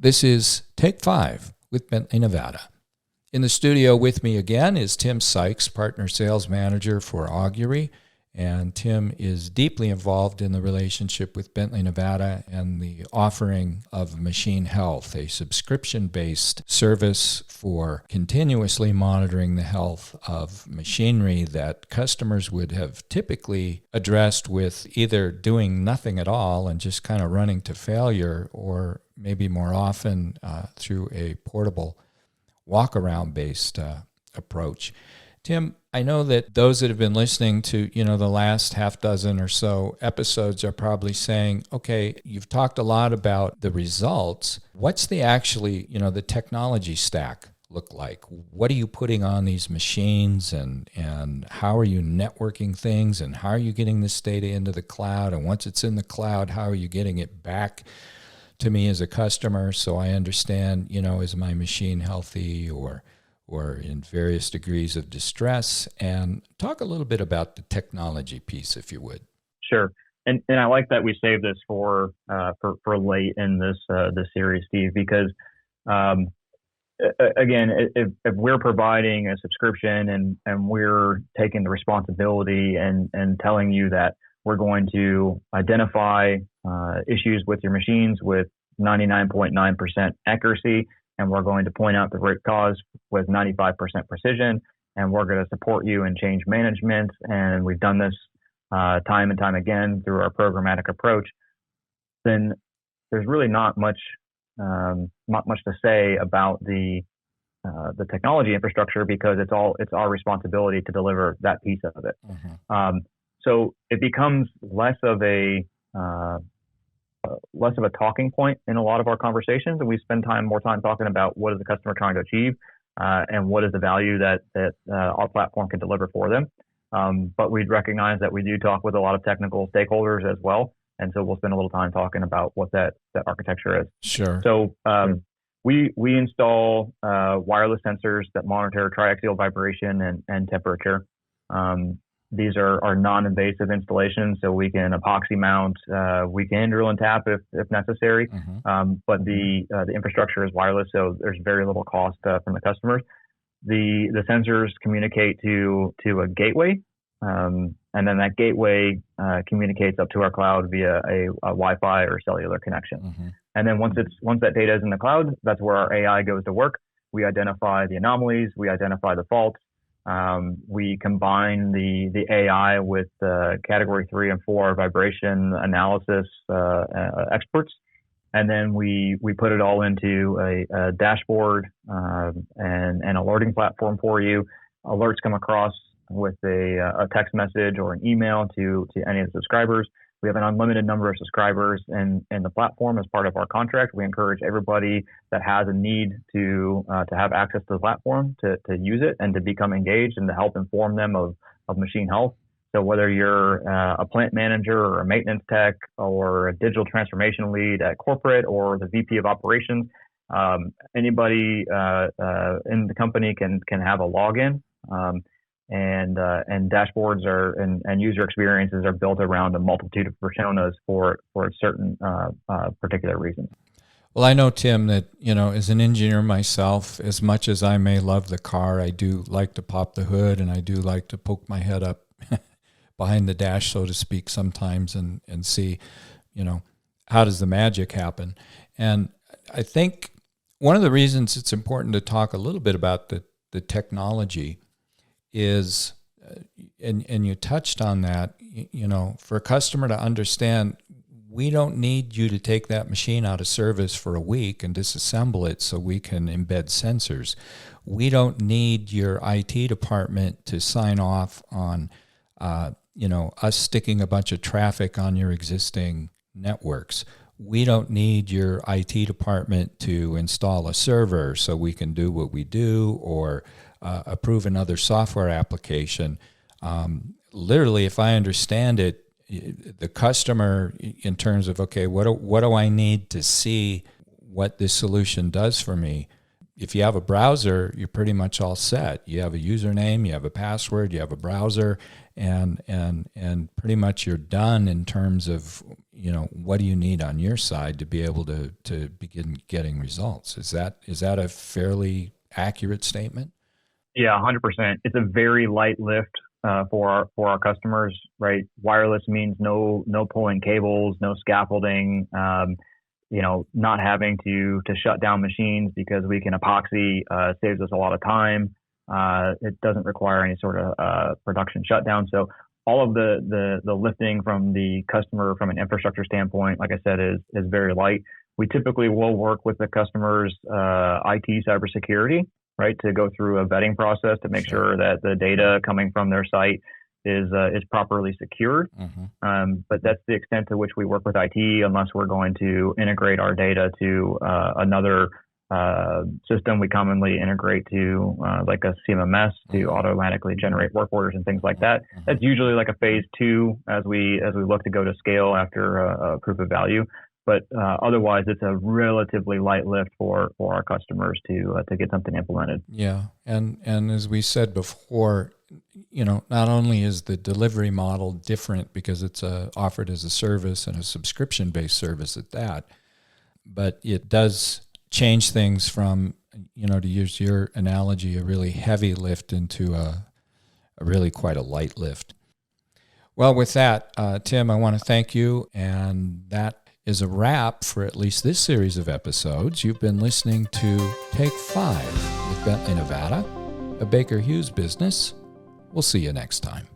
This is Take 5 with Bentley, Nevada. In the studio with me again is Tim Sykes, Partner Sales Manager for Augury. And Tim is deeply involved in the relationship with Bentley, Nevada and the offering of Machine Health, a subscription-based service for continuously monitoring the health of machinery that customers would have typically addressed with either doing nothing at all and just kind of running to failure, or maybe more often through a portable walk-around based approach. Tim, I know that those that have been listening to, the last half dozen or so episodes are probably saying, okay, you've talked a lot about the results. What's the the technology stack look like? What are you putting on these machines, and how are you networking things, and how are you getting this data into the cloud? And once it's in the cloud, how are you getting it back to me as a customer so I understand, is my machine healthy or in various degrees of distress? And talk a little bit about the technology piece, if you would. Sure. And I like that we saved this for late in this series, Steve, because again, if we're providing a subscription and we're taking the responsibility and telling you that we're going to identify issues with your machines with 99.9% accuracy, and we're going to point out the root cause with 95% precision, and we're going to support you in change management. And we've done this time and time again through our programmatic approach. Then there's really not much to say about the technology infrastructure, because it's our responsibility to deliver that piece of it. Mm-hmm. So it becomes less of a talking point in a lot of our conversations, and we spend more time talking about what is the customer trying to achieve, and what is the value that our platform can deliver for them. But we'd recognize that we do talk with a lot of technical stakeholders as well, and so we'll spend a little time talking about what that architecture is. Sure. So we install wireless sensors that monitor triaxial vibration and temperature. These are non-invasive installations, so we can epoxy mount, we can drill and tap if necessary. Mm-hmm. But the infrastructure is wireless, so there's very little cost from the customers. The sensors communicate to a gateway, and then that gateway communicates up to our cloud via a Wi-Fi or cellular connection. Mm-hmm. And then once that data is in the cloud, that's where our AI goes to work. We identify the anomalies, we identify the faults. We combine the AI with category 3 and 4 vibration analysis experts, and then we put it all into a dashboard and alerting platform for you. Alerts come across with a text message or an email to any of the subscribers. We have an unlimited number of subscribers in the platform as part of our contract. We encourage everybody that has a need to have access to the platform to use it and to become engaged and to help inform them of machine health. So whether you're a plant manager or a maintenance tech or a digital transformation lead at corporate or the VP of operations, anybody in the company can have a login. And dashboards and user experiences are built around a multitude of personas for certain particular reasons. Well, I know, Tim, that, as an engineer myself, as much as I may love the car, I do like to pop the hood, and I do like to poke my head up behind the dash, so to speak, sometimes and see, how does the magic happen? And I think one of the reasons it's important to talk a little bit about the technology is, and you touched on that, for a customer to understand, we don't need you to take that machine out of service for a week and disassemble it so we can embed sensors. We don't need your IT department to sign off on, us sticking a bunch of traffic on your existing networks. We don't need your IT department to install a server so we can do what we do, or approve another software application. Literally, if I understand it, the customer, in terms of, okay, what do I need to see what this solution does for me? If you have a browser, you're pretty much all set. You have a username, you have a password, you have a browser, and pretty much you're done in terms of, what do you need on your side to be able to begin getting results? Is that a fairly accurate statement? Yeah, 100%. It's a very light lift for our customers, right? Wireless means no pulling cables, no scaffolding, not having to shut down machines because we can epoxy, saves us a lot of time. It doesn't require any sort of production shutdown. So all of the lifting from the customer from an infrastructure standpoint, like I said, is very light. We typically will work with the customer's IT cybersecurity, right, to go through a vetting process to make sure that the data coming from their site is properly secured. Mm-hmm. But that's the extent to which we work with IT, unless we're going to integrate our data to another system. We commonly integrate to like a CMMS to automatically generate work orders and things like that. That's usually like a phase 2 as we look to go to scale after a proof of value. But otherwise, it's a relatively light lift for our customers to get something implemented. Yeah, and as we said before, not only is the delivery model different because it's offered as a service and a subscription-based service at that, but it does change things from, to use your analogy, a really heavy lift into a really quite a light lift. Well, with that, Tim, I want to thank you, and that is a wrap for at least this series of episodes. You've been listening to Take 5 with Bentley Nevada, a Baker Hughes business. We'll see you next time.